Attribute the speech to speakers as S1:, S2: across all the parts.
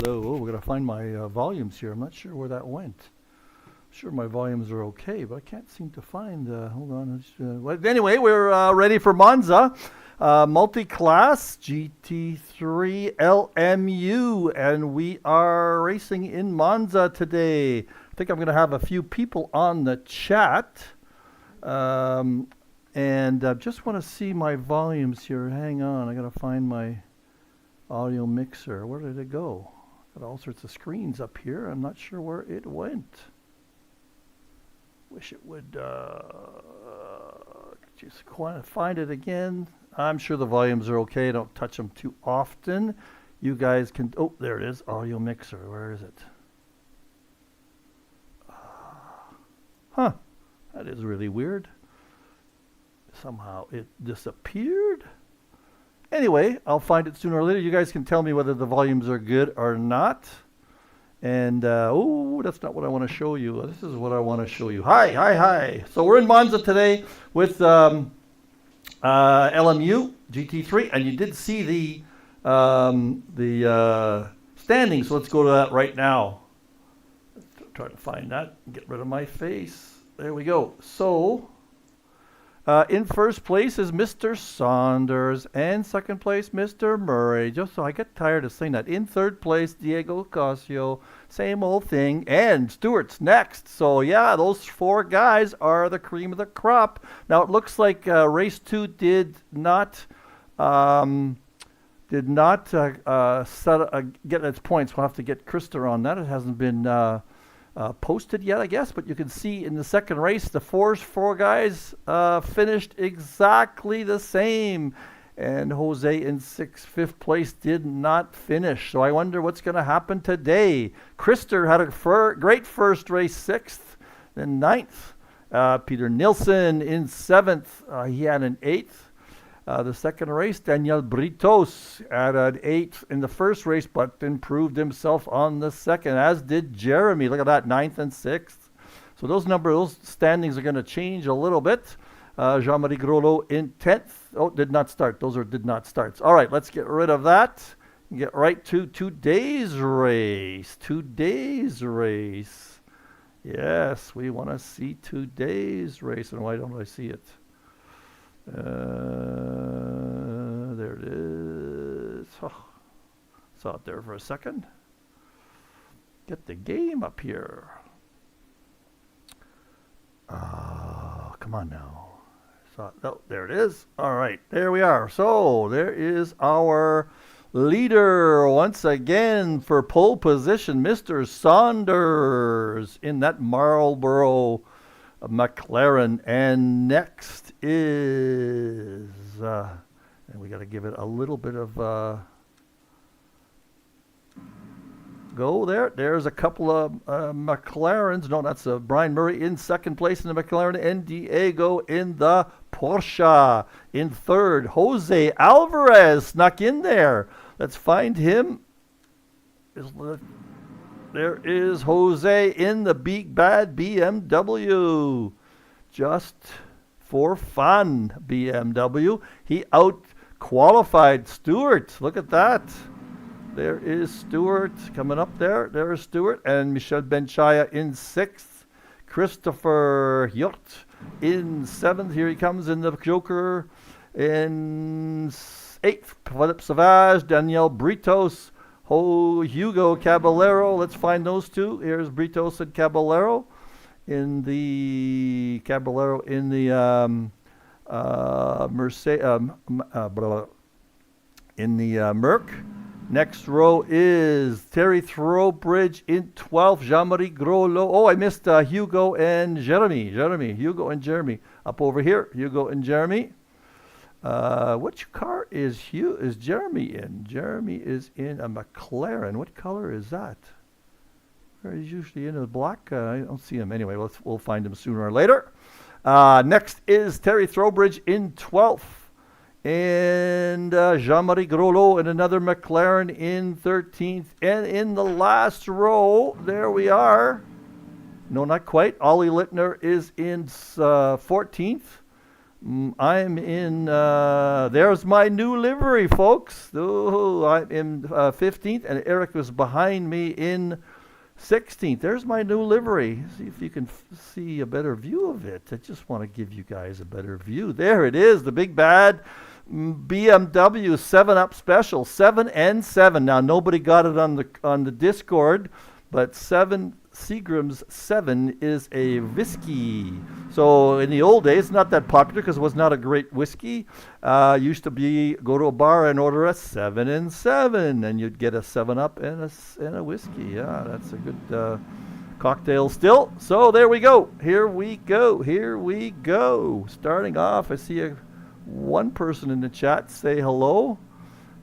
S1: Hello, we're going to find my volumes here. I'm not sure where that went. I'm sure my volumes are okay, but I can't seem to find. Hold on. Well, anyway, we're ready for Monza. Multi-class GT3 LMU, and we are racing in Monza today. I think I'm going to have a few people on the chat. And just want to see my volumes here. Hang on, I got to find my audio mixer. Where did it go? Got all sorts of screens up here. I'm not sure where it went. Wish it would just find it again. I'm sure the volumes are okay. Don't touch them too often. You guys can. Oh, there it is. Audio mixer. Where is it? Huh. That is really weird. Somehow it disappeared. Anyway, I'll find it sooner or later. You guys can tell me whether the volumes are good or not. And, oh, that's not what I want to show you. This is what I want to show you. Hi. So we're in Monza today with LMU GT3. And you did see the standings. So let's go to that right now. Let's try to find that. Get rid of my face. There we go. So in first place is Mr. Saunders, and second place, Mr. Murray. Just so I get tired of saying that. In third place, Diego Casio. Same old thing. And Stewart's next. So yeah, those four guys are the cream of the crop. Now it looks like race 2 did not get its points. We'll have to get Krista on that. It hasn't been posted yet, I guess, but you can see in the second race, the four guys finished exactly the same, and Jose in fifth place did not finish. So I wonder what's going to happen today. Krister had a great first race, 6th, then 9th. Peter Nilsson in 7th. He had an 8th. The second race, Daniel Britos at an 8th in the first race, but improved himself on the second, as did Jeremy. Look at that, 9th and 6th. So those standings are going to change a little bit. Jean-Marie Groslo in 10th. Oh, did not start. Those are did not starts. All right, let's get rid of that. Get right to today's race. Yes, we want to see today's race. And why don't I see it? There it is. Oh, saw it there for a second. Get the game up here. Come on now. Oh, there it is. All right, there we are. So there is our leader once again for pole position, Mr. Saunders in that Marlboro McLaren. And next is and we got to give it a little bit of go there. There's a couple of McLarens. No, that's Brian Murray in second place in the McLaren, and Diego in the Porsche in third. Jose Alvarez snuck in there. Let's find him. There is Jose in the big bad BMW. Just for fun, BMW. He out-qualified Stewart. Look at that. There is Stewart coming up there. There is Stewart and Michel Benchaya in 6th. Christopher Hjort in 7th. Here he comes in the Joker in 8th. Philippe Savage, Daniel Britos, Hugo Caballero. Let's find those two. Here's Britos and Caballero in the Merc. Next row is Terry Throwbridge in 12th. Jean-Marie Groslo. Oh, I missed Hugo and Jeremy. Hugo and Jeremy up over here. Hugo and Jeremy. Which car is Jeremy in? Jeremy is in a McLaren. What color is that? He's usually in a black. I don't see him anyway. We'll find him sooner or later. Next is Terry Throwbridge in 12th. And Jean-Marie Groslo in another McLaren in 13th. And in the last row, there we are. No, not quite. Ollie Littner is in 14th. I'm in, there's my new livery, folks. Oh, I'm in 15th, and Eric was behind me in 16th. There's my new livery. See if you can see a better view of it. I just want to give you guys a better view. There it is, the big bad BMW 7-Up Special, 7 and 7. Now, nobody got it on the Discord, but Seagram's 7 is a whiskey. So in the old days, not that popular because it was not a great whiskey. Used to be go to a bar and order a 7 and 7, and you'd get a 7-Up and a whiskey. Yeah, that's a good cocktail still. So there we go. Here we go. Here we go. Starting off, I see one person in the chat say hello.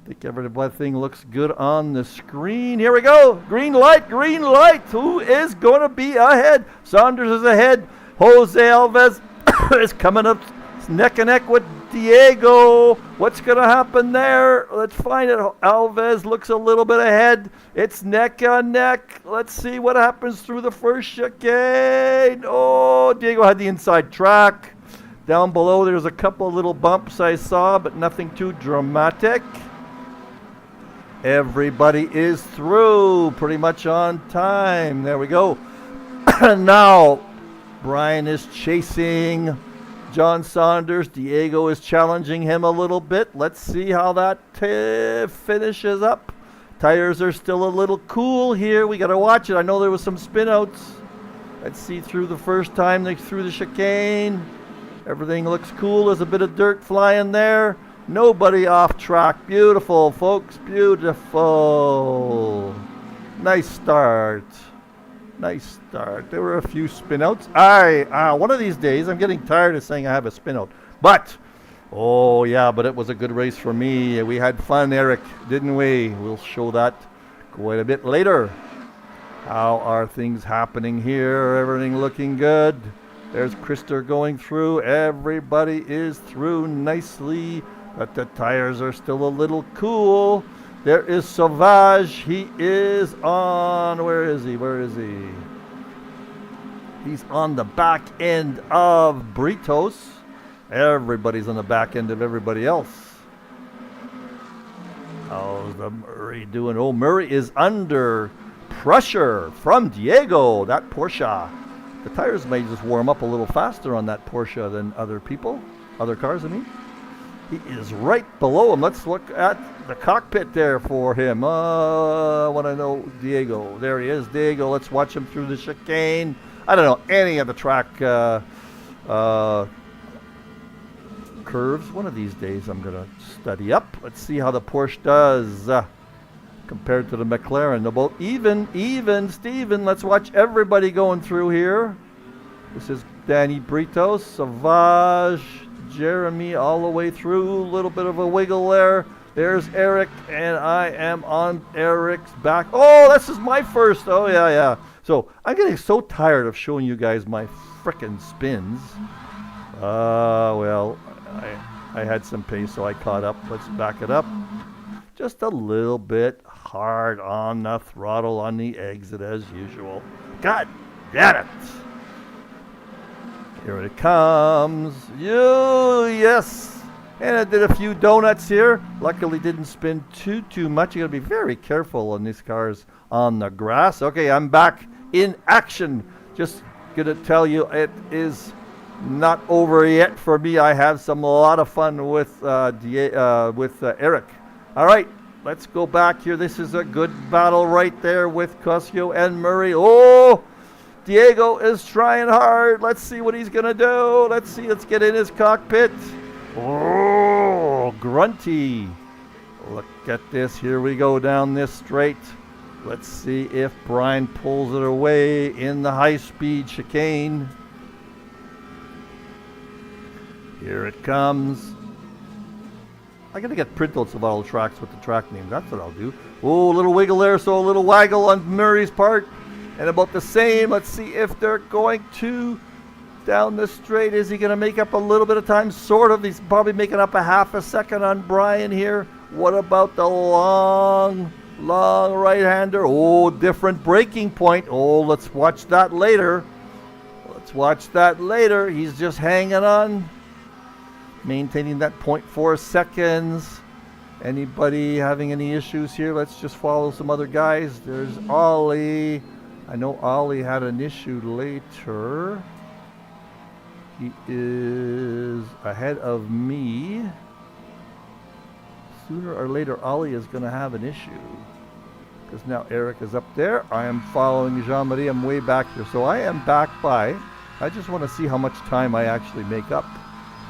S1: I think everything looks good on the screen. Here we go. Green light, green light. Who is going to be ahead? Saunders is ahead. Jose Alves is coming up neck and neck with Diego. What's going to happen there? Let's find it. Alves looks a little bit ahead. It's neck on neck. Let's see what happens through the first chicane. Oh, Diego had the inside track. Down below, there's a couple little bumps I saw, but nothing too dramatic. Everybody is through pretty much on time. There we go. Now, Brian is chasing John Saunders. Diego is challenging him a little bit. Let's see how that finishes up. Tires are still a little cool here. We got to watch it. I know there was some spin outs. Let's see through the first time they threw the chicane. Everything looks cool. There's a bit of dirt flying there. Nobody off track. Beautiful, folks. Beautiful. Nice start. Nice start. There were a few spin-outs. One of these days, I'm getting tired of saying I have a spin-out. But, oh yeah, but it was a good race for me. We had fun, Eric, didn't we? We'll show that quite a bit later. How are things happening here? Everything looking good. There's Krister going through. Everybody is through nicely. But the tires are still a little cool. There is Sauvage. He is on. Where is he? Where is he? He's on the back end of Britos. Everybody's on the back end of everybody else. How's the Murray doing? Oh, Murray is under pressure from Diego. That Porsche. The tires may just warm up a little faster on that Porsche than other cars, I mean. He is right below him. Let's look at the cockpit there for him. I want to know Diego. There he is, Diego. Let's watch him through the chicane. I don't know any of the track curves. One of these days I'm going to study up. Let's see how the Porsche does compared to the McLaren. They're both even, Steven. Let's watch everybody going through here. This is Danny Britos, Sauvage, Jeremy all the way through. A little bit of a wiggle there. There's Eric, and I am on Eric's back. Oh, this is my first. Oh, yeah. So I'm getting so tired of showing you guys my frickin' spins. Well, I had some pace, so I caught up. Let's back it up. Just a little bit hard on the throttle on the exit as usual. God damn it. Here it comes. Yes. And I did a few donuts here. Luckily didn't spin too much. You got to be very careful on these cars on the grass. Okay, I'm back in action. Just going to tell you it is not over yet for me. I have a lot of fun with Eric. All right, let's go back here. This is a good battle right there with Cosio and Murray. Oh, Diego is trying hard. Let's see what he's going to do. Let's get in his cockpit. Oh, grunty. Look at this. Here we go down this straight. Let's see if Brian pulls it away in the high-speed chicane. Here it comes. I got to get printouts of all the tracks with the track names. That's what I'll do. Oh, a little wiggle there, so a little waggle on Murray's part. And about the same. Let's see if they're going to down the straight. Is he going to make up a little bit of time? Sort of. He's probably making up a half a second on Brian here. What about the long right-hander? Oh, different braking point. Oh, let's watch that later. He's just hanging on. maintaining that 0.4 seconds. Anybody having any issues here? Let's just follow some other guys. There's Ollie. I know Ollie had an issue later. He is ahead of me. Sooner or later, Ollie is going to have an issue. Because now Eric is up there. I am following Jean-Marie. I'm way back here. So I am back by. I just want to see how much time I actually make up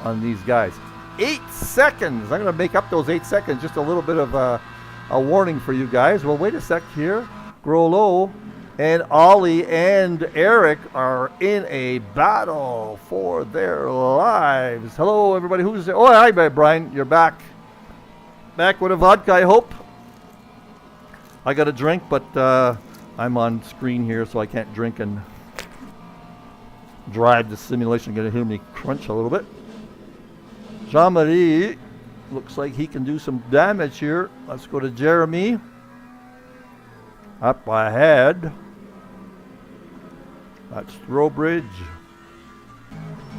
S1: on these guys. 8 seconds. I'm going to make up those 8 seconds. Just a little bit of a warning for you guys. Well, wait a sec here. Grollo and Ollie and Eric are in a battle for their lives. Hello, everybody. Who's there? Oh, hi, Brian. You're back. Back with a vodka, I hope. I got a drink, but I'm on screen here, so I can't drink and drive the simulation. You're going to hear me crunch a little bit. Jean-Marie looks like he can do some damage here. Let's go to Jeremy. Up ahead. That's Throwbridge.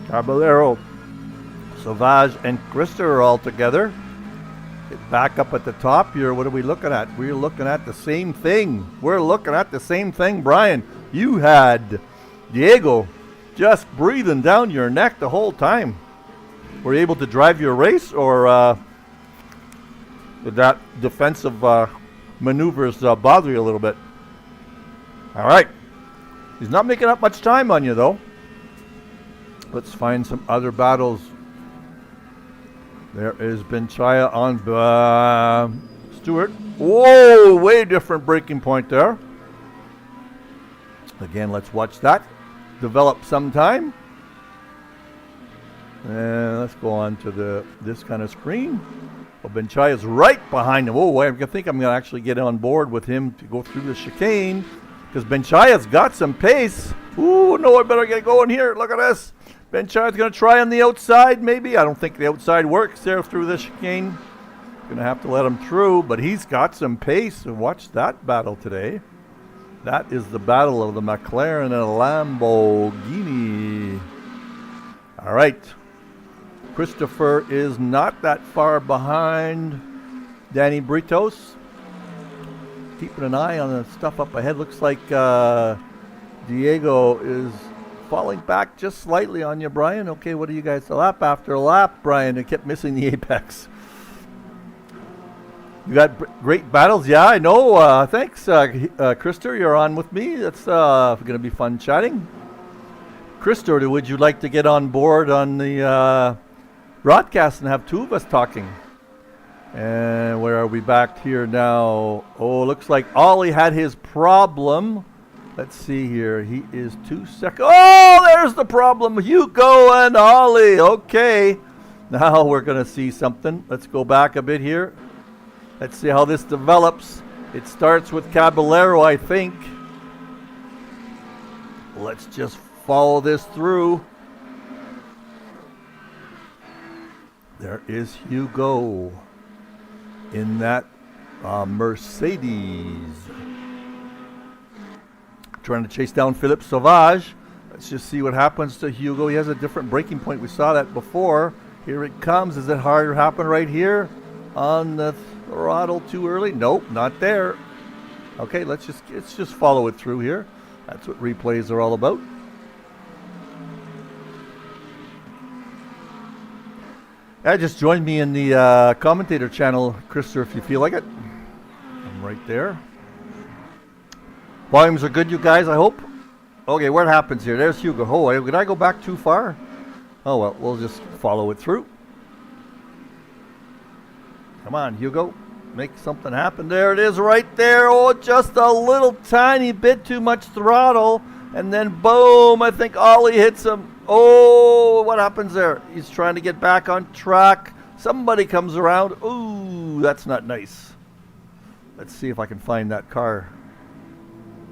S1: Caballero. Sauvage and Krista are all together. Get back up at the top here. What are we looking at? We're looking at the same thing. We're looking at the same thing, Brian. You had Diego just breathing down your neck the whole time. Were you able to drive your race, or did that defensive maneuvers bother you a little bit? All right. He's not making up much time on you, though. Let's find some other battles. There is Benchaya on Stewart. Whoa, way different breaking point there. Again, let's watch that develop sometime. And let's go on to this kind of screen. Well, Benchaya is right behind him. Oh, I think I'm going to actually get on board with him to go through the chicane, because Benchaya's got some pace. Ooh, no, I better get going here. Look at this. Benchaya's going to try on the outside, maybe. I don't think the outside works there through the chicane. Going to have to let him through, but he's got some pace. So watch that battle today. That is the battle of the McLaren and Lamborghini. All right. Christopher is not that far behind Danny Britos. Keeping an eye on the stuff up ahead. Looks like Diego is falling back just slightly on you, Brian. Okay, what do you guys? Lap after lap, Brian. It kept missing the apex. You got great battles. Yeah, I know. Thanks, Krister. You're on with me. That's going to be fun chatting. Krister, would you like to get on board on the broadcast and have two of us talking? And where are we back here now? Oh, looks like Ollie had his problem. Let's see here. He is 2 seconds. Oh, there's the problem. Hugo and Ollie. Okay. Now we're going to see something. Let's go back a bit here. Let's see how this develops. It starts with Caballero, I think. Let's just follow this through. There is Hugo in that Mercedes. Trying to chase down Philippe Sauvage. Let's just see what happens to Hugo. He has a different breaking point. We saw that before. Here it comes. Is it hard to happen right here on the throttle too early? Nope, not there. Okay, let's just follow it through here. That's what replays are all about. Just join me in the commentator channel, Krister, if you feel like it. I'm right there. Volumes are good, you guys, I hope. Okay, what happens here? There's Hugo. Oh, did I go back too far? Oh, well, we'll just follow it through. Come on, Hugo. Make something happen. There it is right there. Oh, just a little tiny bit too much throttle. And then, boom, I think Ollie hits him. Oh, what happens there? He's trying to get back on track. Somebody comes around. Ooh, that's not nice. Let's see if I can find that car.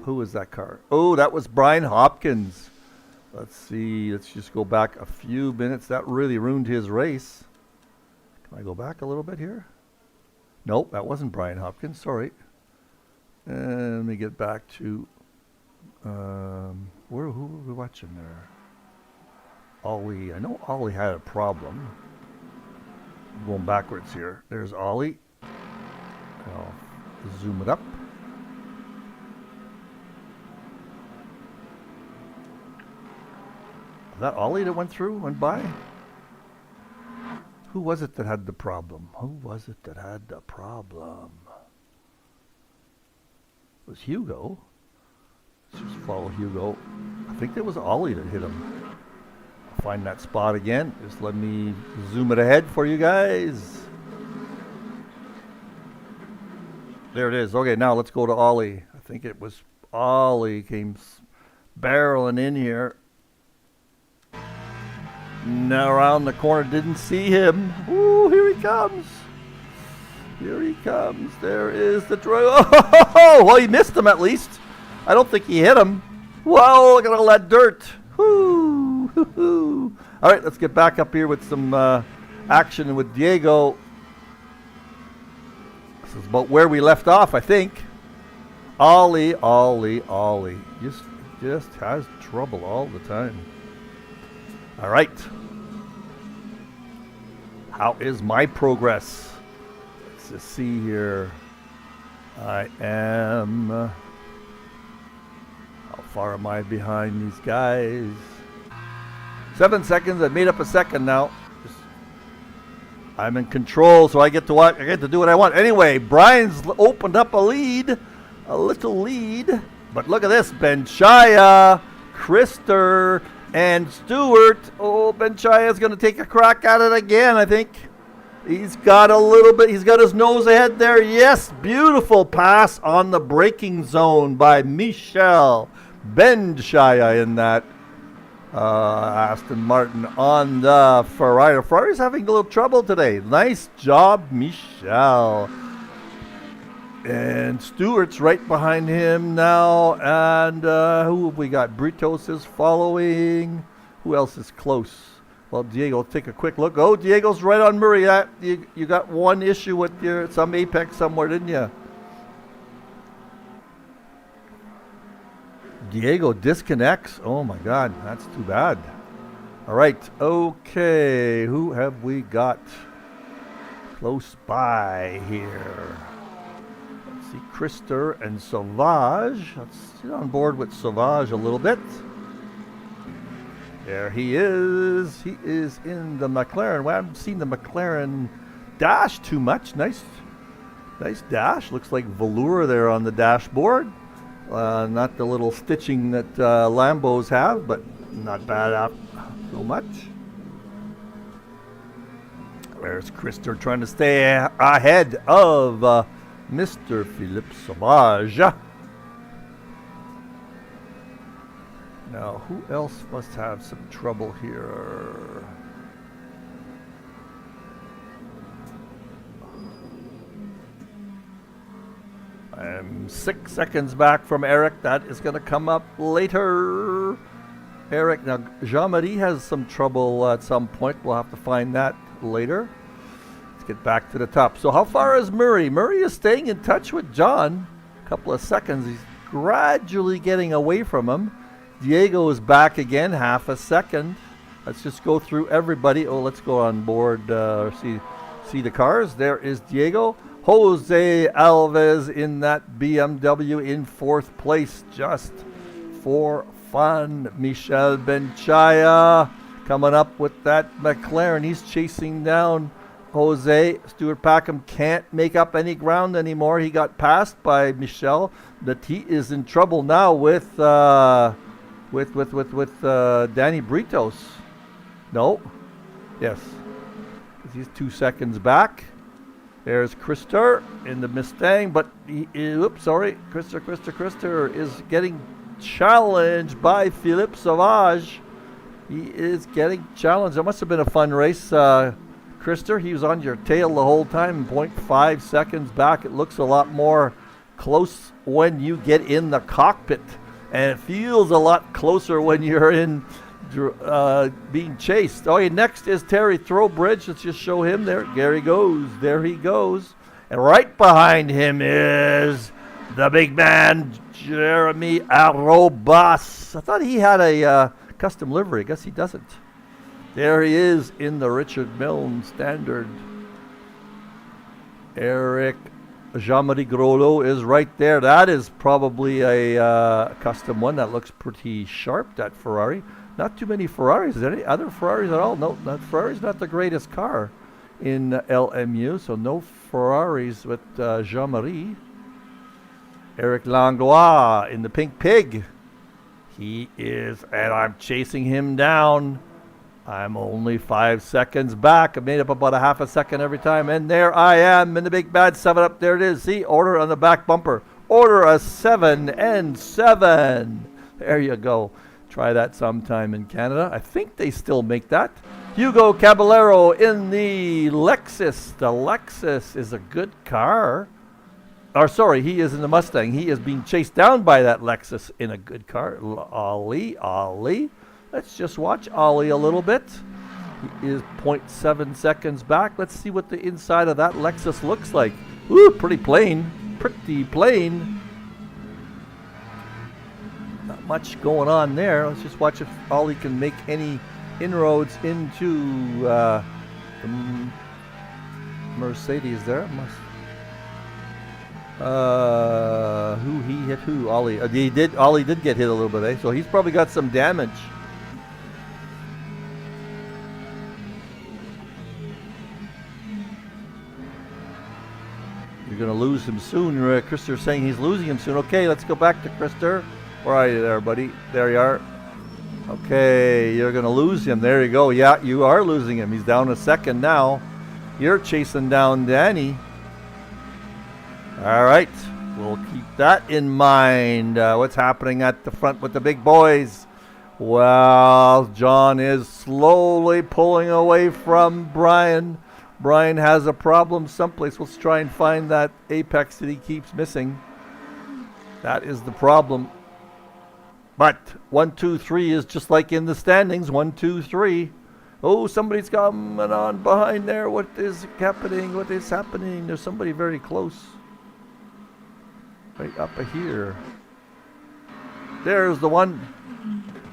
S1: Who was that car? Oh, that was Brian Hopkins. Let's see. Let's just go back a few minutes. That really ruined his race. Can I go back a little bit here? Nope, that wasn't Brian Hopkins. Sorry. And let me get back to... who were we watching there? Ollie. I know Ollie had a problem. Going backwards here. There's Ollie. I'll zoom it up. Is that Ollie that went by? Who was it that had the problem? It was Hugo. Let's just follow Hugo. I think it was Ollie that hit him. I'll find that spot again. Just let me zoom it ahead for you guys. There it is. Okay, now let's go to Ollie. I think it was Ollie came barreling in here. Now around the corner, didn't see him. Ooh, here he comes. There is the drive. Oh, well, he missed him at least. I don't think he hit him. Whoa, look at all that dirt. Woo, hoo. All right, let's get back up here with some action with Diego. This is about where we left off, I think. Ollie. Just has trouble all the time. All right. How is my progress? Let's just see here. I am... how far am I behind these guys? 7 seconds. I've made up a second now. I'm in control, so I get to do what I want. Anyway, Brian's opened up a little lead. But look at this. Benchaya, Krister, and Stewart. Oh, Benchaya's going to take a crack at it again, I think. He's got his nose ahead there. Yes, beautiful pass on the braking zone by Michel Benchaya in that Aston Martin on the Ferrari. Ferrari's having a little trouble today. Nice job, Michel. And Stewart's right behind him now. And who have we got? Britos is following. Who else is close? Well, Diego, take a quick look. Oh, Diego's right on Murray. You got one issue with some apex somewhere, didn't you? Diego disconnects. Oh, my God. That's too bad. All right. Okay. Who have we got close by here? See Krister and Sauvage. Let's sit on board with Sauvage a little bit. There he is. He is in the McLaren. Well, I haven't seen the McLaren dash too much. Nice dash. Looks like velour there on the dashboard. Not the little stitching that Lambos have, but not bad so much. There's Krister trying to stay ahead of Mr. Philippe Sauvage. Now, who else must have some trouble here? I'm 6 seconds back from Eric. That is going to come up later. Eric, now Jean-Marie has some trouble at some point. We'll have to find that later. Let's get back to the top. So how far is Murray? Murray is staying in touch with John. A couple of seconds. He's gradually getting away from him. Diego is back again, half a second. Let's just go through everybody. Oh, let's go on board, see the cars. There is Diego. Jose Alves in that BMW in fourth place, just for fun. Michel Benchaya coming up with that McLaren. He's chasing down Jose. Stuart Packham can't make up any ground anymore. He got passed by Michel. That he is in trouble now with Danny Britos. No. Yes. He's 2 seconds back. There's Krister in the Mustang, but Krister is getting challenged by Philippe Sauvage. He is getting challenged. It must have been a fun race, Krister. He was on your tail the whole time, 0.5 seconds back. It looks a lot more close when you get in the cockpit, and it feels a lot closer when you're in being chased. Oh, next is Terry Throwbridge. Let's just show him there. There he goes. And right behind him is the big man, Jeremy Arrobas. I thought he had a custom livery. I guess he doesn't. There he is in the Richard Milne standard Eric Jean-Marie Groslo is right there. That is probably a custom one. That looks pretty sharp, that Ferrari. Not too many Ferraris. Is there any other Ferraris at all? No, Ferrari's not the greatest car in LMU, so no Ferraris with Jean-Marie. Eric Langlois in the Pink Pig. He is, and I'm chasing him down. I'm only 5 seconds back. I made up about a half a second every time. And there I am in the big bad 7-up. There it is. See, order on the back bumper. Order a 7 and 7. There you go. Try that sometime in Canada. I think they still make that. Hugo Caballero in the Lexus. The Lexus is a good car. Or sorry, he is in the Mustang. He is being chased down by that Lexus in a good car. Ollie. Let's just watch Ollie a little bit. He is 0.7 seconds back. Let's see what the inside of that Lexus looks like. Ooh, pretty plain. Pretty plain. Not much going on there. Let's just watch if Ollie can make any inroads into the Mercedes there. Who he hit who? Ollie. Ollie did get hit a little bit, eh? So he's probably got some damage. You're going to lose him soon. Krister's saying he's losing him soon. Okay, let's go back to Krister. Where are you there, buddy? There you are. Okay, you're going to lose him. There you go. Yeah, you are losing him. He's down a second now. You're chasing down Danny. All right, we'll keep that in mind. What's happening at the front with the big boys? Well, John is slowly pulling away from Brian. Brian has a problem someplace. Let's try and find that apex that he keeps missing. That is the problem. But 1, 2, 3 is just like in the standings. 1, 2, 3. Oh, somebody's coming on behind there. What is happening? What is happening? There's somebody very close. Right up here. There's the one.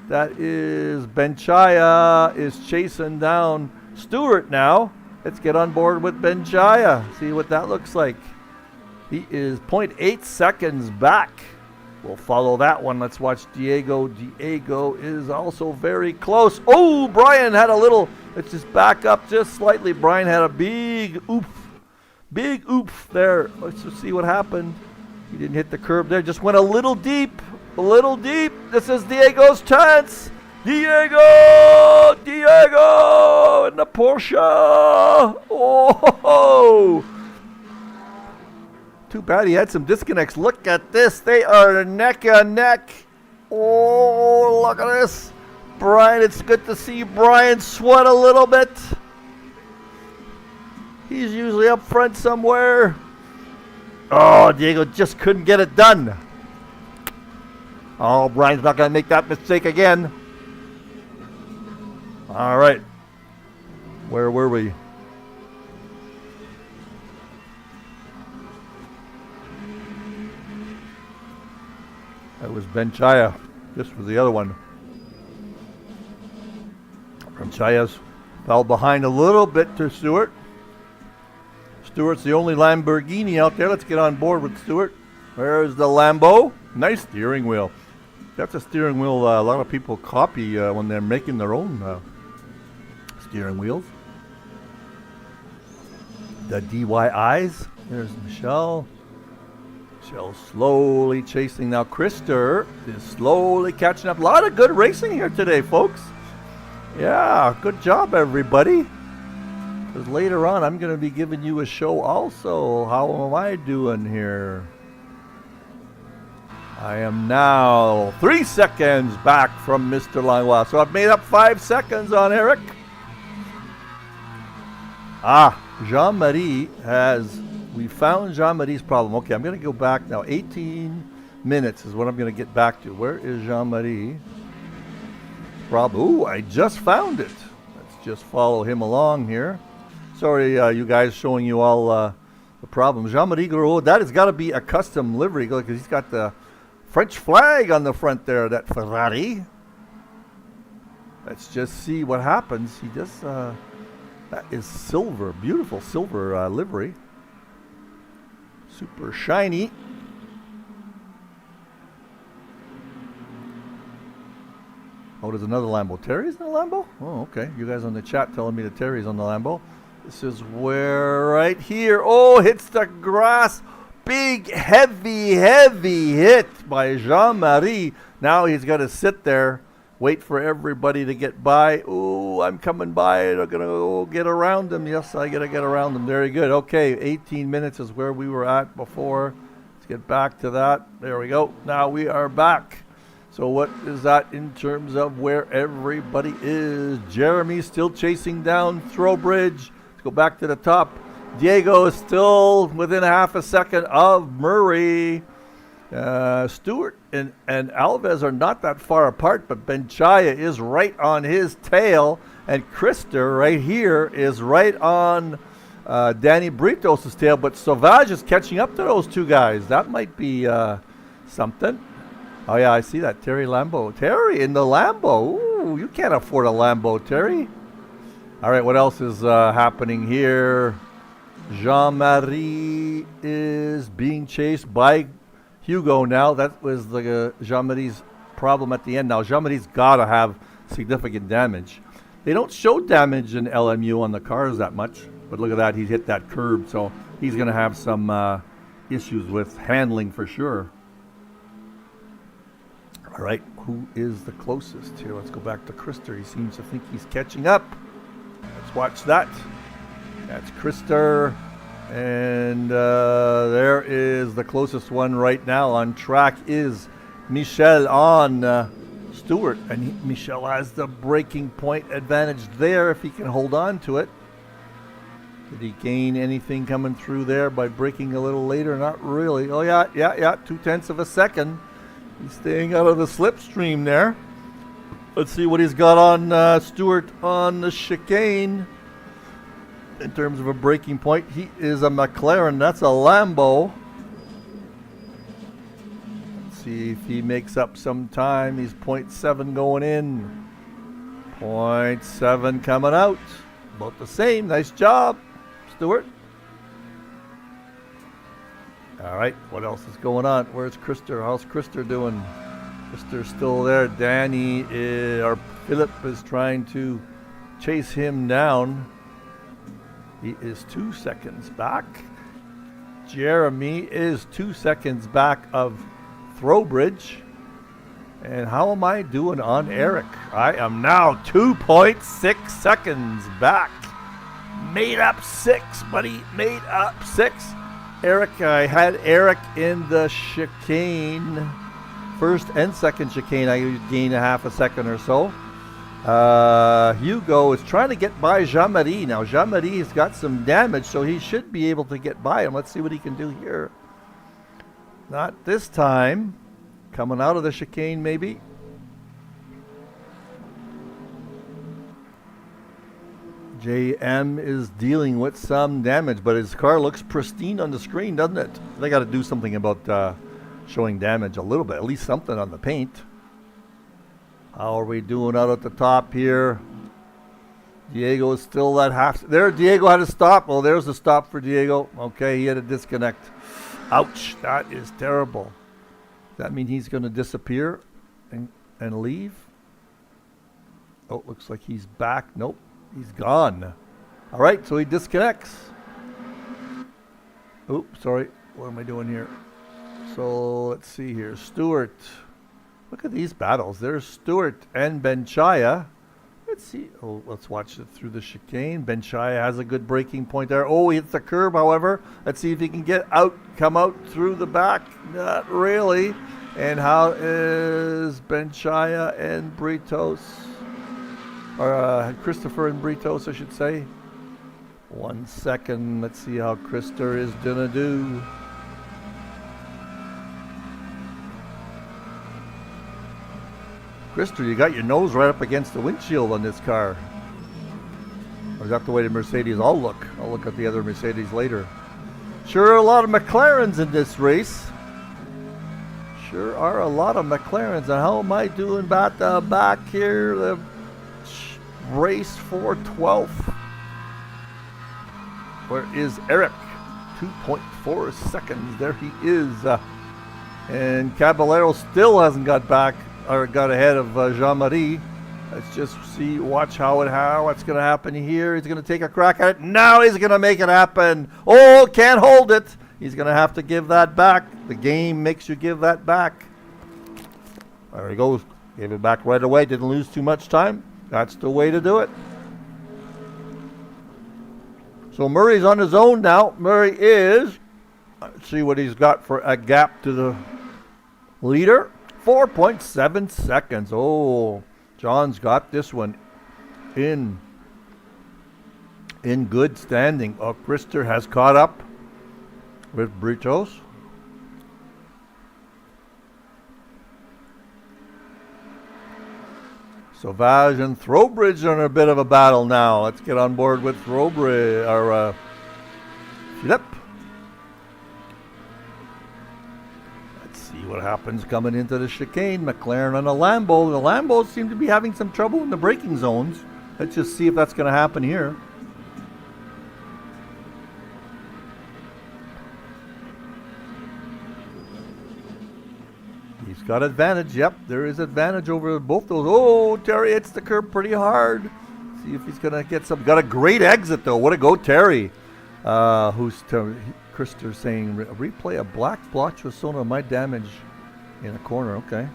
S1: That is Benchaya is chasing down Stewart now. Let's get on board with Benchaya. See what that looks like. He is 0.8 seconds back. We'll follow that one. Let's watch Diego. Diego is also very close. Oh, Brian had a little. Let's just back up just slightly. Brian had a big oof. Big oof there. Let's just see what happened. He didn't hit the curb there. Just went a little deep. A little deep. This is Diego's chance. Diego in the Porsche. Oh, too bad he had some disconnects. Look at this. They are neck and neck. Oh, look at this. Brian, it's good to see Brian sweat a little bit. He's usually up front somewhere. Oh, Diego just couldn't get it done. Oh, Brian's not going to make that mistake again. All right. Where were we? That was Benchaya. This was the other one. Benchaya's fell behind a little bit to Stewart. Stewart's the only Lamborghini out there. Let's get on board with Stewart. There's the Lambo. Nice steering wheel. That's a steering wheel a lot of people copy when they're making their own steering wheels. The DIYs. There's Michelle. Michelle slowly chasing now. Krister is slowly catching up. A lot of good racing here today, folks. Yeah, good job, everybody. Because later on, I'm going to be giving you a show also. How am I doing here? I am now 3 seconds back from Mr. Langlois. So I've made up 5 seconds on Eric. Jean-Marie we found Jean-Marie's problem. Okay, I'm going to go back now. 18 minutes is what I'm going to get back to. Where is Jean-Marie? Ooh, I just found it. Let's just follow him along here. Sorry, you guys, showing you all the problem. Jean-Marie Gros, that has got to be a custom livery because he's got the French flag on the front there, that Ferrari. Let's just see what happens. He does, that is silver, beautiful silver livery. Super shiny. Oh, there's another Lambo. Terry's in the Lambo? Oh, okay. You guys on the chat telling me that Terry's on the Lambo. This is where, right here. Oh, hits the grass. Big, heavy hit by Jean-Marie. Now he's got to sit there, wait for everybody to get by. Oh, I'm coming by. I'm going to go get around him. Yes, I got to get around him. Very good. Okay, 18 minutes is where we were at before. Let's get back to that. There we go. Now we are back. So what is that in terms of where everybody is? Jeremy still chasing down Throwbridge. Let's go back to the top. Diego is still within half a second of Murray. Stewart and Alves are not that far apart, but Benchaya is right on his tail. And Krister right here is right on Danny Britos' tail. But Sauvage is catching up to those two guys. That might be something. Oh, yeah, I see that. Terry Lambo. Terry in the Lambo. Ooh, you can't afford a Lambo, Terry. All right, what else is happening here? Jean-Marie is being chased by Hugo now. That was the Jean-Marie's problem at the end. Now, Jean-Marie's got to have significant damage. They don't show damage in LMU on the cars that much. But look at that. He hit that curb, so he's going to have some issues with handling for sure. All right, who is the closest here? Let's go back to Krister. He seems to think he's catching up. Let's watch that. That's Krister. And there is the closest one right now on track is Michel on Stewart. And Michel has the braking point advantage there if he can hold on to it. Did he gain anything coming through there by braking a little later? Not really. Oh, yeah, 0.2 of a second. He's staying out of the slipstream there. Let's see what he's got on Stewart on the chicane. In terms of a braking point, he is a McLaren. That's a Lambo. Let's see if he makes up some time. He's 0.7 going in. 0.7 coming out. About the same. Nice job, Stewart. All right, what else is going on? Where's Krister? How's Krister doing? Krister's still there. Danny or Philip is trying to chase him down. He is 2 seconds back. Jeremy is 2 seconds back of Throwbridge. And how am I doing on Eric? I am now 2.6 seconds back. Made up 6, buddy. Made up 6. Eric, I had Eric in the chicane. First and second chicane, I gained a half a second or so. Hugo is trying to get by Jean-Marie. Now, Jean-Marie has got some damage, so he should be able to get by him. Let's see what he can do here. Not this time. Coming out of the chicane, maybe. JM is dealing with some damage, but his car looks pristine on the screen, doesn't it? They got to do something about showing damage a little bit, at least something on the paint. How are we doing out at the top here? Diego is still at half. There, Diego had a stop. Well, there's a stop for Diego. Okay, he had a disconnect. Ouch, that is terrible. Does that mean he's going to disappear and leave? Oh, looks like he's back. Nope. He's gone. All right, so he disconnects. Oops, sorry. What am I doing here? So let's see here. Stewart. Look at these battles. There's Stewart and Benchaya. Let's see. Oh, let's watch it through the chicane. Benchaya has a good braking point there. Oh, he hits the curb, however. Let's see if he can come out through the back. Not really. And how is Benchaya and Britos? Or Christopher and Britos, I should say. 1 second. Let's see how Krister is gonna do. Krister, you got your nose right up against the windshield on this car. Or is that the way the Mercedes? I'll look at the other Mercedes later. Sure are a lot of McLarens in this race. Sure are a lot of McLarens. And how am I doing back here? The race for 12th. Where is Eric? 2.4 seconds. There he is. And Caballero still hasn't got back or got ahead of Jean-Marie. Let's just see, watch what's going to happen here. He's going to take a crack at it. Now he's going to make it happen. Oh, can't hold it. He's going to have to give that back. The game makes you give that back. There he goes. Gave it back right away. Didn't lose too much time. That's the way to do it. So Murray's on his own now. Murray is, let's see what he's got for a gap to the leader. 4.7 seconds. Oh, John's got this one in good standing. Oh, Krister has caught up with Britos. Sauvage and Throwbridge are in a bit of a battle now. Let's get on board with Throwbridge, or Philippe. Let's see what happens coming into the chicane. McLaren and a Lambo. The Lambos seem to be having some trouble in the braking zones. Let's just see if that's going to happen here. He's got advantage. Yep, there is advantage over both those. Oh, Terry hits the curb pretty hard. See if he's going to get some. Got a great exit, though. What a go, Terry. Who's Terry? Krister saying, replay a black blotch with some of my damage in a corner. Okay.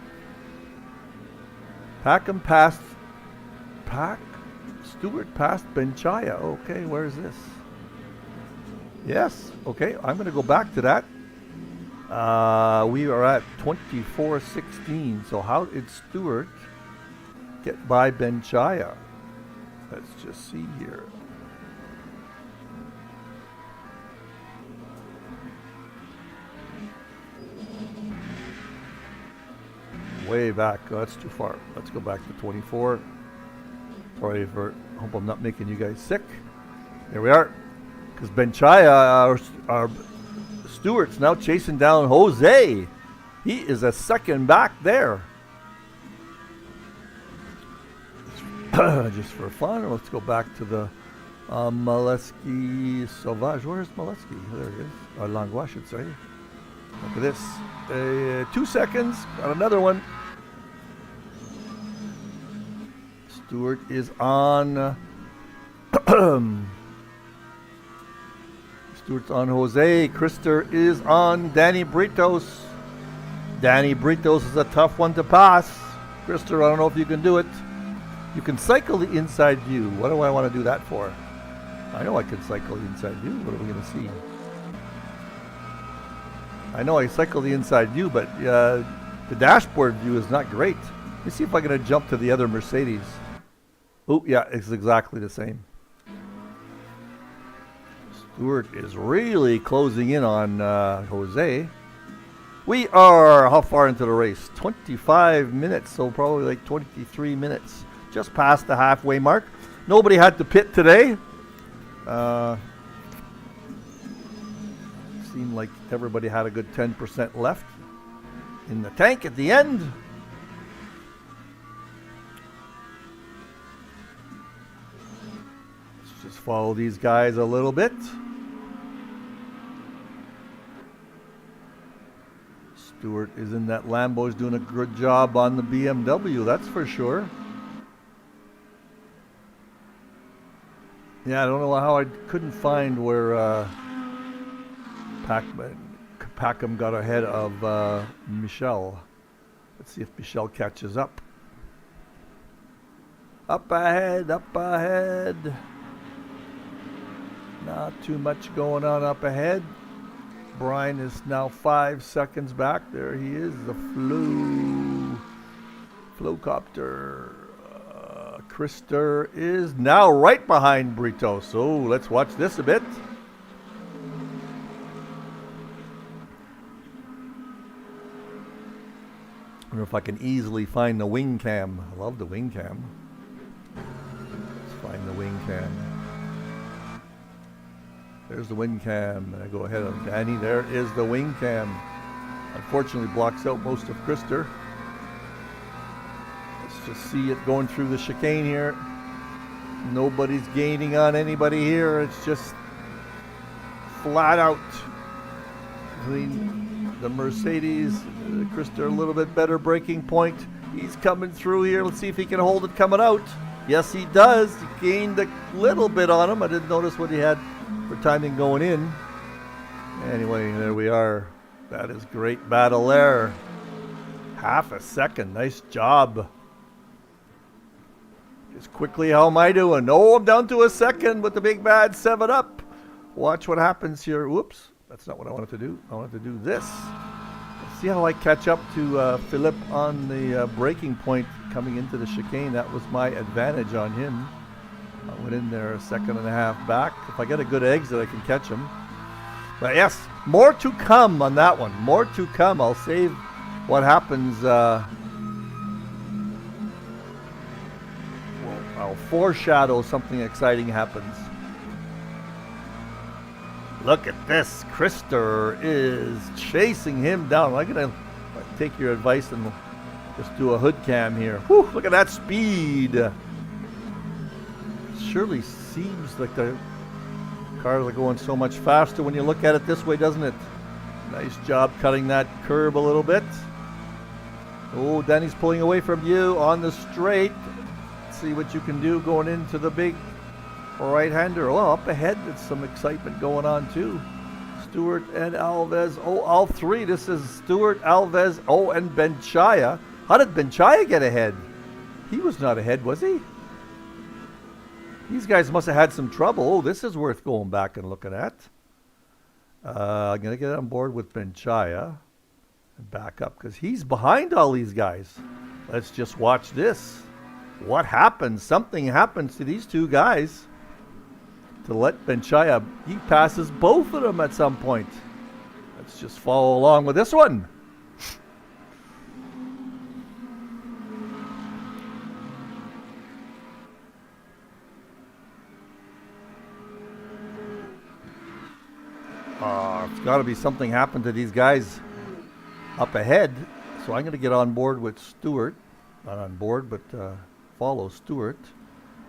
S1: Stewart passed Benchaya. Okay, where is this? Yes. Okay, I'm going to go back to that. We are at 24:16. So how did Stewart get by Benchaya? Let's just see here. Way back. Oh, that's too far. Let's go back to 24. Sorry for. Hope I'm not making you guys sick. There we are. Because Benchaya, our Stewart's now chasing down Jose. He is a second back there. Just for fun, let's go back to the Meleskie Sauvage. Where's Meleskie? There he is. Or Langlois, I should say. Look at this. 2 seconds. Got another one. Stewart is on. Stewart's on Jose. Krister is on Danny Britos. Danny Britos is a tough one to pass. Krister, I don't know if you can do it. You can cycle the inside view. What do I want to do that for? I know I can cycle the inside view. What are we going to see? I know I cycle the inside view, but the dashboard view is not great. Let me see if I'm going to jump to the other Mercedes. Oh, yeah, it's exactly the same. Stewart is really closing in on Jose. We are how far into the race? 25 minutes, so probably like 23 minutes. Just past the halfway mark. Nobody had to pit today. Seemed like everybody had a good 10% left in the tank at the end. Let's just follow these guys a little bit. Stewart is in that Lambo, is doing a good job on the BMW, that's for sure. Yeah, I don't know how I couldn't find where Packham got ahead of Michel. Let's see if Michel catches up. Up ahead, up ahead. Not too much going on up ahead. Brian is now 5 seconds back. There he is, the Flowcopter. Krister is now right behind Brito. So let's watch this a bit. I wonder if I can easily find the wing cam. I love the wing cam. Let's find the wing cam. There's the wing cam. I go ahead of Danny. There is the wing cam. Unfortunately blocks out most of Krister. Let's just see it going through the chicane here. Nobody's gaining on anybody here. It's just flat out between the Mercedes. Krister a little bit better braking point. He's coming through here. Let's see if he can hold it coming out. Yes, he does. He gained a little bit on him. I didn't notice what he had for timing going in. Anyway, there we are. That is great battle there. Half a second. Nice job. Just quickly, how am I doing? Oh, I'm down to a second with the big bad 7-Up. Watch what happens here. Whoops. That's not what I wanted to do. I wanted to do this. Let's see how I catch up to Philippe on the braking point coming into the chicane. That was my advantage on him. I went in there a second and a half back. If I get a good exit, I can catch him. But yes, more to come on that one. More to come. I'll save what happens. I'll foreshadow something exciting happens. Look at this. Krister is chasing him down. I'm going to take your advice and just do a hood cam here. Whew, look at that speed. It surely seems like the cars are going so much faster when you look at it this way, doesn't it? Nice job cutting that curb a little bit. Oh, Danny's pulling away from you on the straight. Let's see what you can do going into the big right-hander. Oh, up ahead, there's some excitement going on too. Stewart and Alves. Oh, all three. This is Stewart, Alves, oh, and Benchaya. How did Benchaya get ahead? He was not ahead, was he? These guys must have had some trouble. Oh, this is worth going back and looking at. I'm going to get on board with Benchaya and back up because he's behind all these guys. Let's just watch this. What happens? Something happens to these two guys to let Benchaya, he passes both of them at some point. Let's just follow along with this one. It's got to be something happened to these guys up ahead. So I'm going to get on board with Stewart. Not on board, but follow Stewart.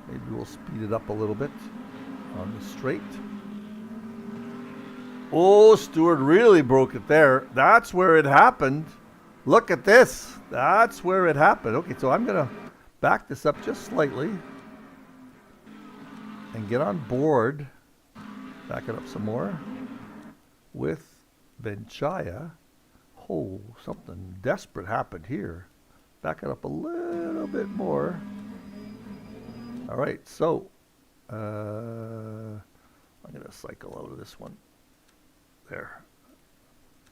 S1: Maybe we'll speed it up a little bit on the straight. Oh, Stewart really broke it there. That's where it happened. Look at this. That's where it happened. Okay, so I'm going to back this up just slightly and get on board. Back it up some more with Benchaya. Oh, something desperate happened here. Back it up a little bit more. All right, so I'm going to cycle out of this one. There.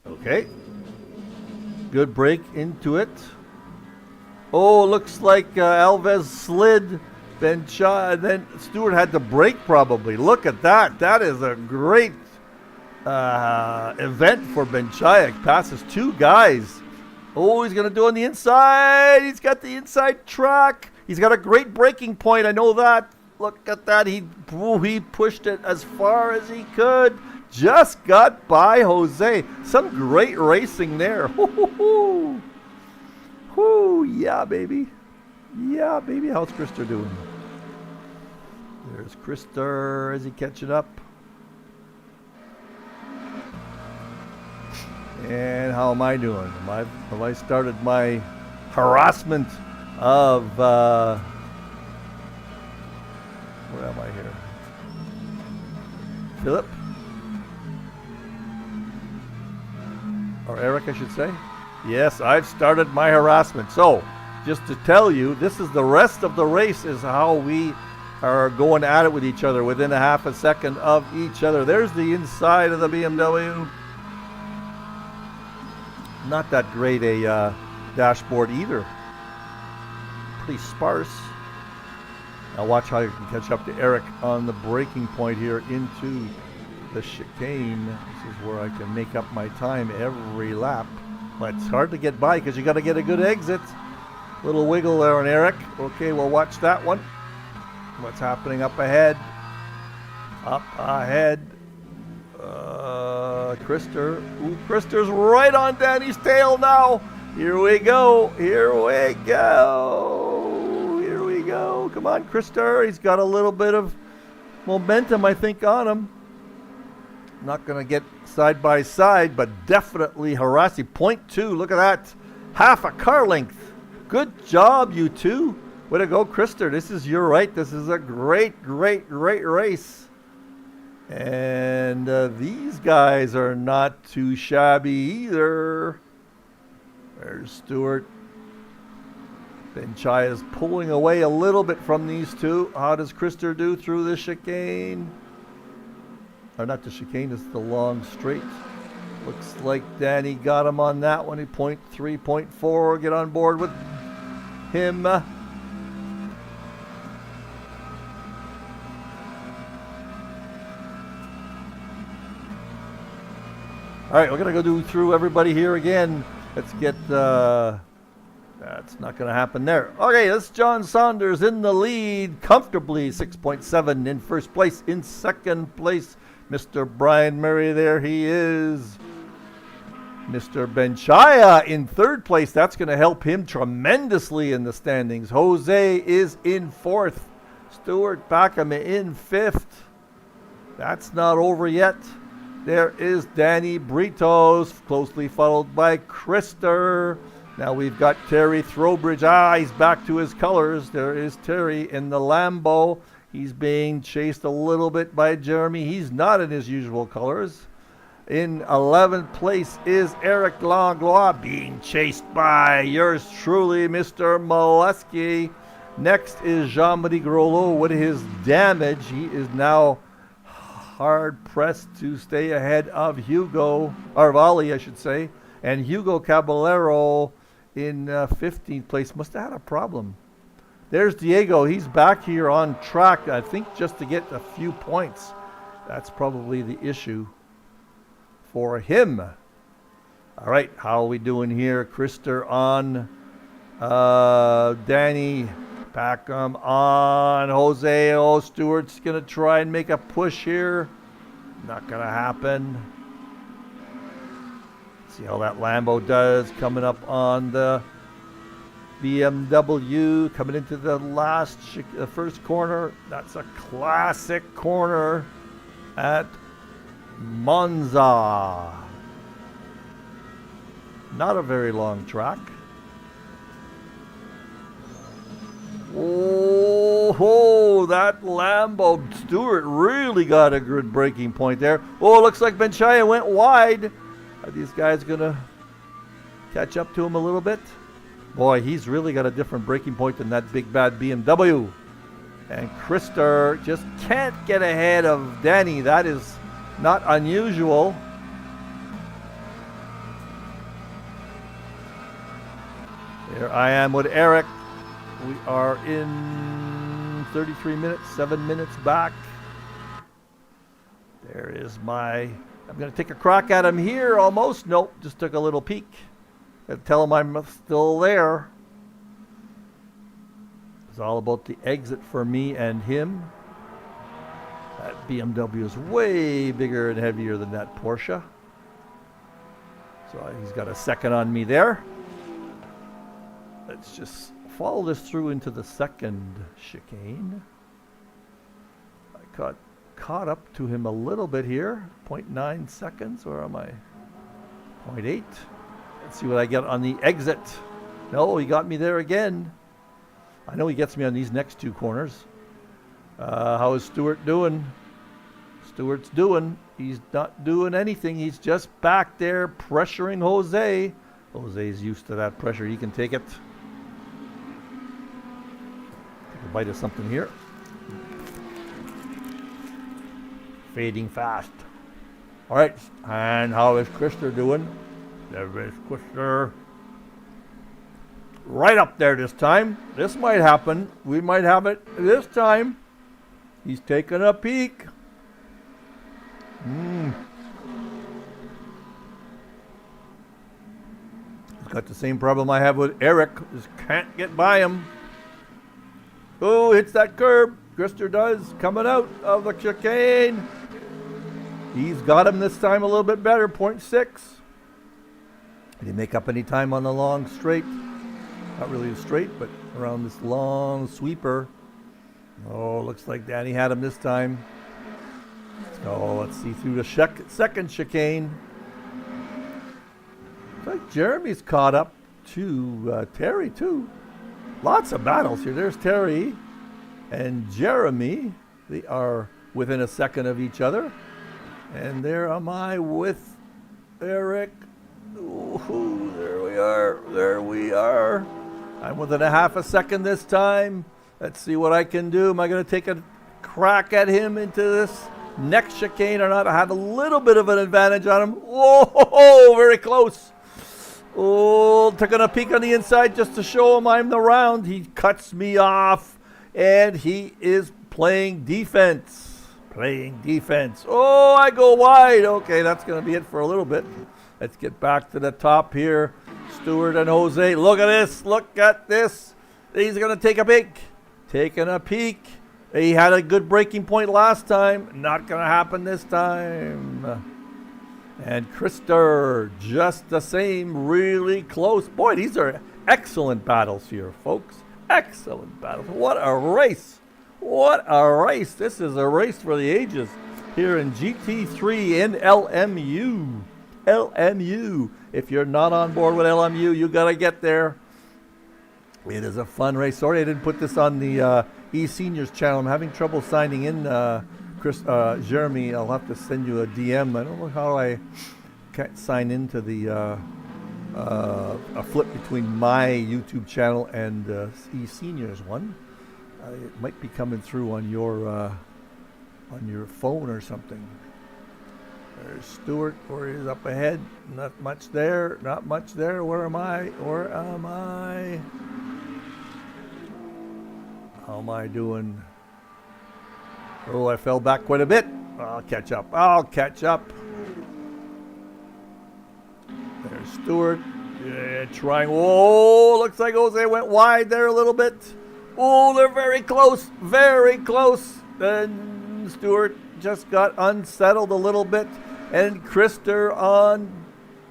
S1: Okay. Good break into it. Oh, looks like Alves slid. Benchaya, and then Stewart had to brake probably. Look at that. That is a great event for Benchaya. Passes two guys. Oh, he's going to do on the inside. He's got the inside track. He's got a great braking point. I know that. Look at that. He pushed it as far as he could. Just got by Jose. Some great racing there. Woo, yeah, baby. Yeah, baby. How's Krister doing? There's Krister. Is he catching up? And how am I doing? Have I started my harassment of, where am I here? Philip? Or Eric, I should say. Yes, I've started my harassment. So, just to tell you, this is the rest of the race is how we are going at it with each other within a half a second of each other. There's the inside of the BMW. Not that great a dashboard either. Pretty sparse. Now watch how you can catch up to Eric on the braking point here into the chicane. This is where I can make up my time every lap. But it's hard to get by because you got to get a good exit. Little wiggle there on Eric. Okay, we'll watch that one. What's happening up ahead? Up ahead. Krister. Ooh, Krister's right on Danny's tail now. Here we go. Here we go. Here we go. Come on, Krister. He's got a little bit of momentum, I think, on him. Not going to get side by side, but definitely harassing. 0.2, look at that. Half a car length. Good job, you two. Way to go, Krister. This is your right. This is a great race. And these guys are not too shabby either. There's Stewart. Benchai is pulling away a little bit from these two. How does Krister do through the chicane? Or not the chicane, it's the long straight. Looks like Danny got him on that one. 0.3, 0.4. Get on board with him. All right, we're going to go through everybody here again. Let's get... that's not going to happen there. Okay, that's John Saunders in the lead, comfortably 6.7 in first place. In second place, Mr. Brian Murray, there he is. Mr. Benchaya in third place. That's going to help him tremendously in the standings. Jose is in fourth. Stuart Backham in fifth. That's not over yet. There is Danny Britos, closely followed by Krister. Now we've got Terry Throwbridge. He's back to his colors. There is Terry in the Lambo. He's being chased a little bit by Jeremy. He's not in his usual colors. In 11th place is Eric Langlois, being chased by yours truly, Mr. Meleskie. Next is Jean-Marie Grolot with his damage. He is now hard pressed to stay ahead of Hugo, or Vali, I should say. And Hugo Caballero in 15th place must have had a problem. There's Diego. He's back here on track, I think, just to get a few points. That's probably the issue for him. All right, how are we doing here? Krister on Danny. Packham on Jose. Oh, Stewart's going to try and make a push here. Not going to happen. See how that Lambo does. Coming up on the BMW. Coming into the first corner. That's a classic corner at Monza. Not a very long track. Oh, that Lambo. Stewart really got a good breaking point there. Oh, looks like Benchaya went wide. Are these guys going to catch up to him a little bit? Boy, he's really got a different breaking point than that big bad BMW. And Krister just can't get ahead of Danny. That is not unusual. There I am with Eric. We are in 33 minutes, 7 minutes back. There is I'm going to take a crack at him here almost. Nope, just took a little peek. Got to tell him I'm still there. It's all about the exit for me and him. That BMW is way bigger and heavier than that Porsche. So he's got a second on me there. Let's just follow this through into the second chicane. I caught up to him a little bit here. 0.9 seconds. Where am I? 0.8. Let's see what I get on the exit. No, he got me there again. I know he gets me on these next two corners. How is Stewart doing? Stewart's doing. He's not doing anything. He's just back there pressuring Jose. Jose's used to that pressure. He can take it. Take a bite of something here. Fading fast. All right. And how is Krister doing? There is Krister. Right up there this time. This might happen. We might have it this time. He's taking a peek. He's got the same problem I have with Eric. Just can't get by him. Oh, hits that curb. Krister does. Coming out of the chicane. He's got him this time a little bit better. 0.6. Did he make up any time on the long straight? Not really a straight, but around this long sweeper. Oh, looks like Danny had him this time. So let's see through the second chicane. Looks like Jeremy's caught up to Terry too. Lots of battles here. There's Terry and Jeremy. They are within a second of each other. And there am I with Eric. Ooh, there we are. There we are. I'm within a half a second this time. Let's see what I can do. Am I going to take a crack at him into this next chicane or not? I have a little bit of an advantage on him. Whoa, very close. Oh, taking a peek on the inside just to show him I'm around. He cuts me off, and he is playing defense. Playing defense. Oh, I go wide. Okay, that's going to be it for a little bit. Let's get back to the top here. Stewart and Jose. Look at this. Look at this. He's going to take a peek. Taking a peek. He had a good breaking point last time. Not going to happen this time. And Krister, just the same, really close. Boy, these are excellent battles here, folks. Excellent battles. What a race. What a race. This is a race for the ages here in GT3 in LMU. LMU. If you're not on board with LMU, you got to get there. It is a fun race. Sorry I didn't put this on the eSeniors channel. I'm having trouble signing in, Jeremy. I'll have to send you a DM. I don't know how I can't sign into the a flip between my YouTube channel and eSeniors one. It might be coming through on your phone or something. There's Stewart, where he's up ahead. Not much there. Not much there. Where am I? Where am I? How am I doing? Oh, I fell back quite a bit. I'll catch up. I'll catch up. There's Stewart. Yeah, trying. Whoa, looks like Jose went wide there a little bit. Oh, they're very close. Very close. Then Stewart just got unsettled a little bit. And Krister on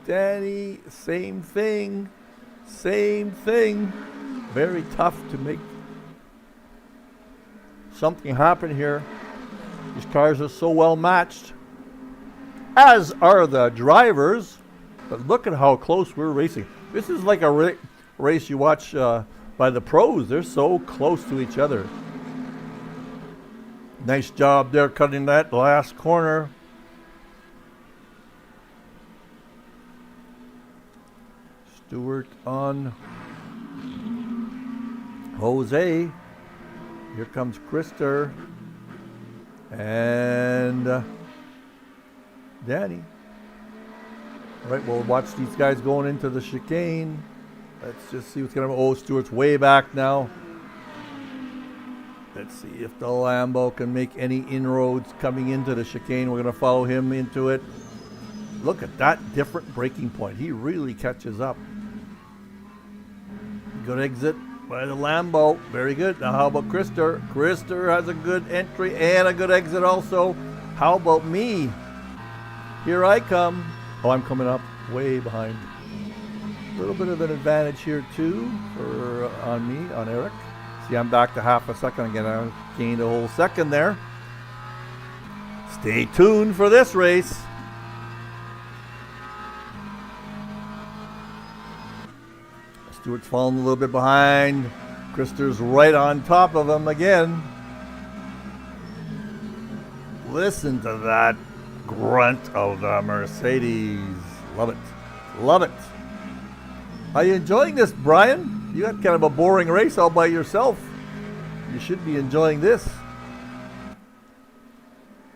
S1: Danny. Same thing. Same thing. Very tough to make something happen here. These cars are so well matched, as are the drivers. But look at how close we're racing. This is like a race you watch by the pros. They're so close to each other. Nice job there cutting that last corner. Stewart on Jose. Here comes Krister and Danny. All right, we'll watch these guys going into the chicane. Let's just see what's going to happen. Oh, Stewart's way back now. Let's see if the Lambo can make any inroads coming into the chicane. We're going to follow him into it. Look at that different braking point. He really catches up. Good exit by the Lambo. Very good. Now how about Krister? Krister has a good entry and a good exit also. How about me? Here I come. Oh, I'm coming up way behind. A little bit of an advantage here too on me, on Eric. See, I'm back to half a second again. I gained a whole second there. Stay tuned for this race. Stewart's falling a little bit behind. Krister's right on top of him again. Listen to that grunt of the Mercedes. Love it. Love it. Are you enjoying this, Brian? You had kind of a boring race all by yourself. You should be enjoying this.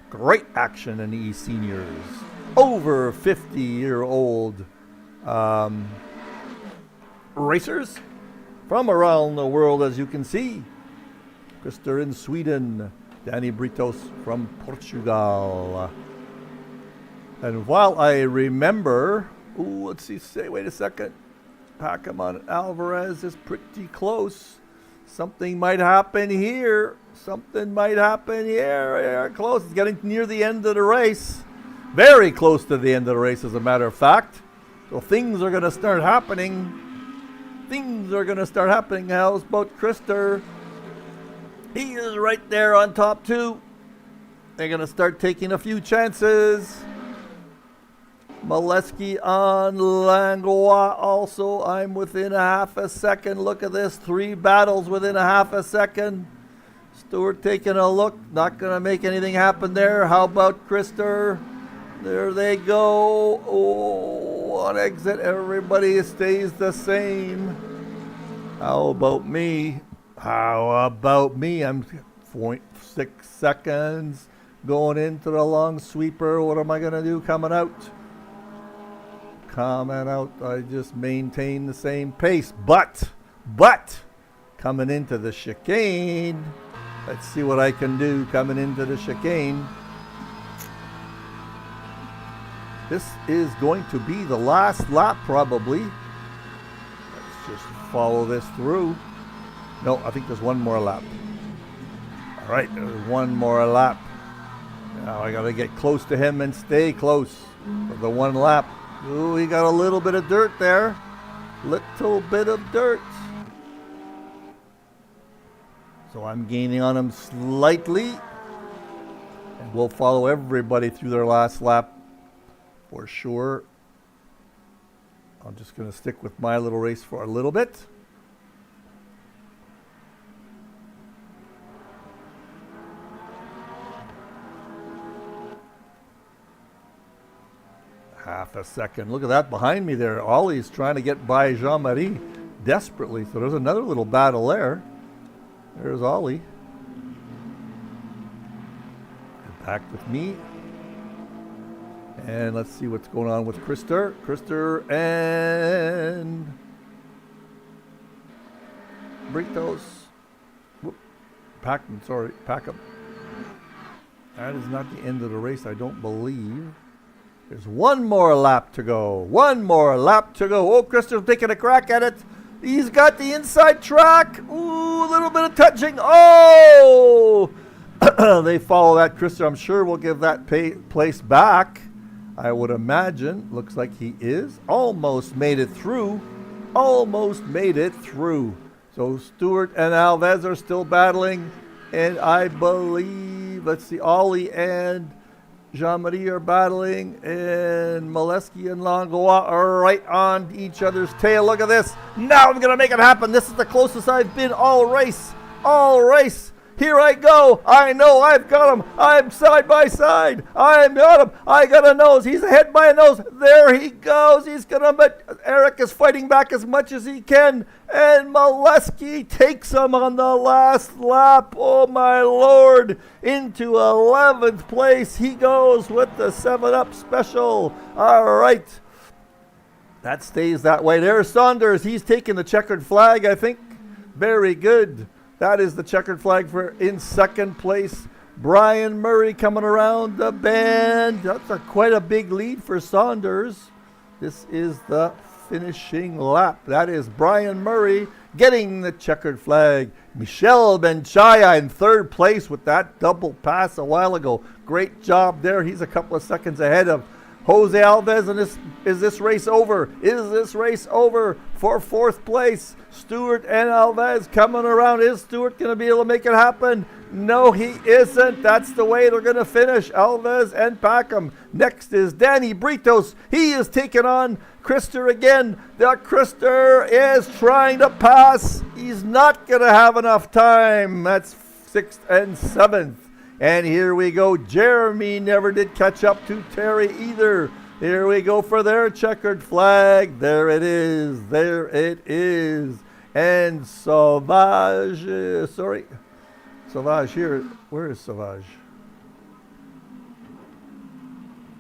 S1: Great action in eSeniors. Over 50-year-old racers from around the world, as you can see. Krister in Sweden. Danny Britos from Portugal. And while I remember, let's see, wait a second. Pacamon Alvarez is pretty close. Something might happen here. Something might happen here. Close. It's getting near the end of the race. Very close to the end of the race, as a matter of fact. So things are going to start happening. Things are going to start happening. How's about Krister? He is right there on top too. They're going to start taking a few chances. Meleskie on Langlois also. I'm within a half a second. Look at this. 3 battles within a half a second. Stewart taking a look. Not going to make anything happen there. How about Krister? There they go. Oh, on exit. Everybody stays the same. How about me? How about me? I'm 0.6 seconds going into the long sweeper. What am I going to do coming out? Coming out, I just maintain the same pace. But, coming into the chicane, let's see what I can do coming into the chicane. This is going to be the last lap probably. Let's just follow this through. No, I think there's one more lap. All right, there's one more lap. Now I got to get close to him and stay close for the one lap. Ooh, he got a little bit of dirt there. Little bit of dirt. So I'm gaining on him slightly. And we'll follow everybody through their last lap for sure. I'm just going to stick with my little race for a little bit. Half a second. Look at that behind me there. Ollie's trying to get by Jean-Marie desperately. So there's another little battle there. There's Ollie. Back with me. And let's see what's going on with Krister. Krister and Britos. Packham, sorry. Packham. That is not the end of the race, I don't believe. There's one more lap to go. One more lap to go. Oh, Krister's taking a crack at it. He's got the inside track. Ooh, a little bit of touching. Oh! They follow that. Krister, I'm sure, will give that place back. I would imagine. Looks like he is. Almost made it through. Almost made it through. So Stewart and Alves are still battling. And I believe, let's see, Ollie and Jean-Marie are battling, and Meleskie and Langlois are right on each other's tail. Look at this. Now I'm going to make it happen. This is the closest I've been all race. All race. Here I go. I know I've got him. I'm side by side. I'm got him. I got a nose. He's ahead by a nose. There he goes. He's going to, but Eric is fighting back as much as he can. And Meleskie takes him on the last lap. Oh, my Lord. Into 11th place. He goes with the 7-Up special. All right. That stays that way. There's Saunders. He's taking the checkered flag, I think. Very good. That is the checkered flag for in second place. Brian Murray coming around the bend. That's quite a big lead for Saunders. This is the finishing lap. That is Brian Murray getting the checkered flag. Michel Benchaya in third place with that double pass a while ago. Great job there. He's a couple of seconds ahead of Jose Alves. And is this race over? Is this race over for fourth place? Stewart and Alves coming around. Is Stewart going to be able to make it happen? No, he isn't. That's the way they're going to finish. Alves and Packham. Next is Danny Britos. He is taking on Krister again. The Krister is trying to pass. He's not going to have enough time. That's 6th and 7th. And here we go. Jeremy never did catch up to Terry either. Here we go for their checkered flag. There it is. There it is. And Sauvage, Sauvage here. Where is Sauvage?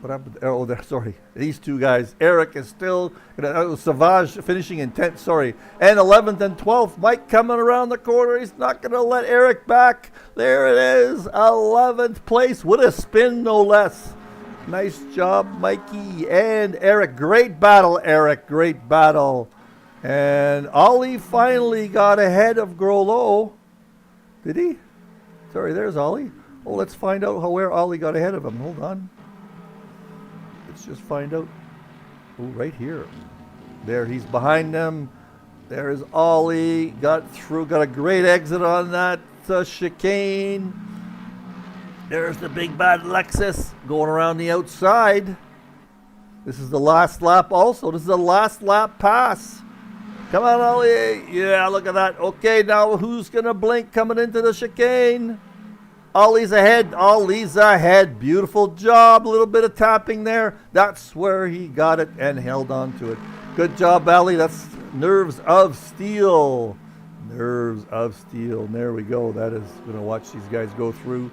S1: What happened? Oh, there, sorry. These two guys. Eric is still, Sauvage finishing in 10th, sorry. And 11th and 12th. Mike coming around the corner. He's not going to let Eric back. There it is. 11th place with a spin, no less. Nice job, Mikey and Eric. Great battle, Eric. Great battle. And Ollie finally got ahead of Groslo. Did he? Sorry, there's Ollie. Oh, let's find out where Ollie got ahead of him. Hold on. Let's just find out. Oh, right here. There, he's behind them. There's Ollie. Got through. Got a great exit on that chicane. There's the big bad Lexus going around the outside. This is the last lap also. This is the last lap pass. Come on, Ollie. Yeah, look at that. Okay, now who's going to blink coming into the chicane? Ollie's ahead. Ollie's ahead. Beautiful job. A little bit of tapping there. That's where he got it and held on to it. Good job, Ollie. That's nerves of steel. Nerves of steel. And there we go. That is going to watch these guys go through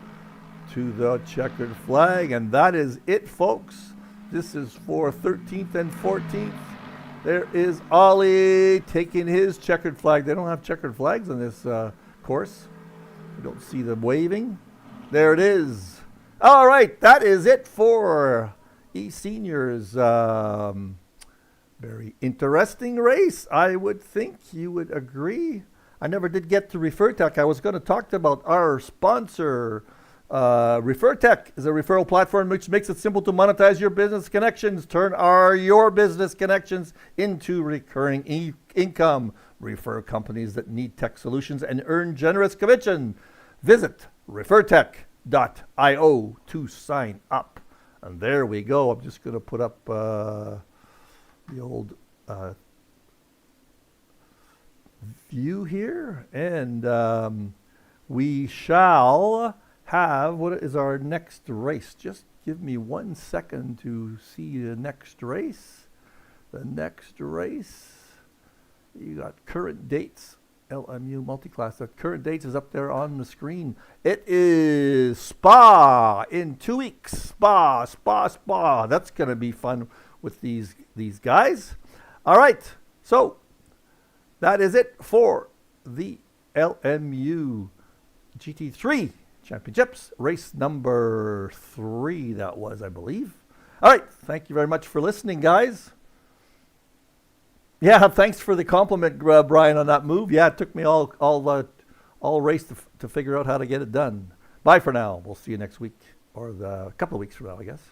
S1: to the checkered flag. And that is it, folks. This is for 13th and 14th. There is Ollie taking his checkered flag. They don't have checkered flags on this course. You don't see them waving. There it is. All right, that is it for eSeniors. Very interesting race. I would think you would agree. I never did get to ReferTech. I was going to talk about our sponsor. ReferTech is a referral platform which makes it simple to monetize your business connections. Turn your business connections into recurring income. Refer companies that need tech solutions and earn generous commission. Visit refertech.io to sign up. And there we go. I'm just going to put up the old view here. And we shall have, what is our next race? Just give me 1 second to see the next race. The next race, you got current dates, LMU multi-class. The current dates is up there on the screen. It is Spa in 2 weeks. Spa. That's going to be fun with these guys. All right, so that is it for the LMU GT3 Championships, race number 3, that was, I believe. All right, thank you very much for listening, guys. Yeah, thanks for the compliment, Brian, on that move. Yeah, it took me all race to figure out how to get it done. Bye for now. We'll see you next week, or a couple of weeks from now, I guess.